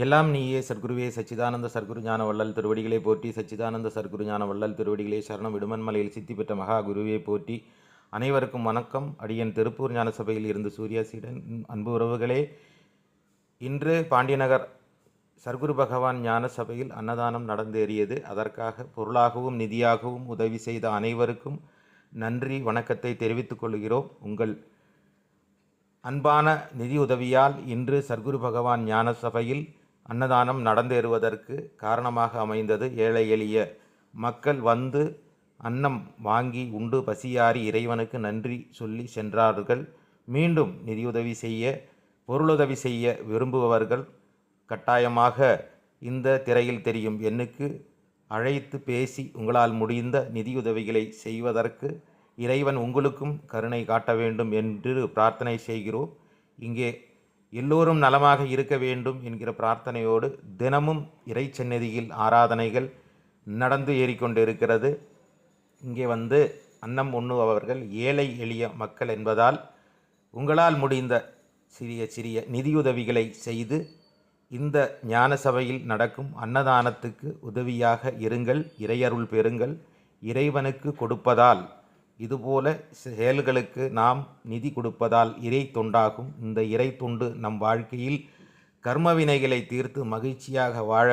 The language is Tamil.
எல்லாம் நீயே சர்க்குருவே சச்சிதானந்த சர்க்குரு ஞான வள்ளல் திருவடிகளை போற்றி. சச்சிதானந்த சர்க்குரு ஞான வள்ளல் திருவடிகளை சரணம். விடுமன்மலையில் சித்தி பெற்ற மகா குருவே போற்றி. அனைவருக்கும் வணக்கம். அடியன் திருப்பூர் ஞான சபையில் இருந்து சூர்யாசீடன். அன்பு உறவுகளே, இன்று பாண்டியநகர் சர்க்குரு பகவான் ஞான சபையில் அன்னதானம் நடந்தேறியது. அதற்காக பொருளாகவும் நிதியாகவும் உதவி செய்த அனைவருக்கும் நன்றி வணக்கத்தை தெரிவித்துக் கொள்கிறோம். உங்கள் அன்பான நிதி உதவியால் இன்று சர்க்குரு பகவான் ஞான சபையில் அன்னதானம் நடந்தேறுவதற்கு காரணமாக அமைந்தது. ஏழை எளிய மக்கள் வந்து அன்னம் வாங்கி உண்டு பசியாறி இறைவனுக்கு நன்றி சொல்லி சென்றார்கள். மீண்டும் நிதியுதவி செய்ய, பொருளுதவி செய்ய விரும்புபவர்கள் கட்டாயமாக இந்த திரையில் தெரியும் எண்ணுக்கு அழைத்து பேசி உங்களால் முடிந்த நிதியுதவிகளை செய்வதற்கு இறைவன் உங்களுக்கும் கருணை காட்ட வேண்டும் என்று பிரார்த்தனை செய்கிறோம். இங்கே எல்லோரும் நலமாக இருக்க வேண்டும் என்கிற பிரார்த்தனையோடு தினமும் இறைச்சந்நிதியில் ஆராதனைகள் நடந்து ஏறிக்கொண்டிருக்கிறது. இங்கே வந்து அன்னம் உண்ணுபவர்கள் ஏழை எளிய மக்கள் என்பதால் உங்களால் முடிந்த சிறிய சிறிய நிதியுதவிகளை செய்து இந்த ஞான சபையில் நடக்கும் அன்னதானத்துக்கு உதவியாக இருங்கள். இறையருள் பெறுங்கள். இறைவனுக்கு கொடுப்பதால், இதுபோல செயல்களுக்கு நாம் நிதி கொடுப்பதால் இறை தொண்டாகும். இந்த இறை தொண்டு நம் வாழ்க்கையில் கர்மவினைகளை தீர்த்து மகிழ்ச்சியாக வாழ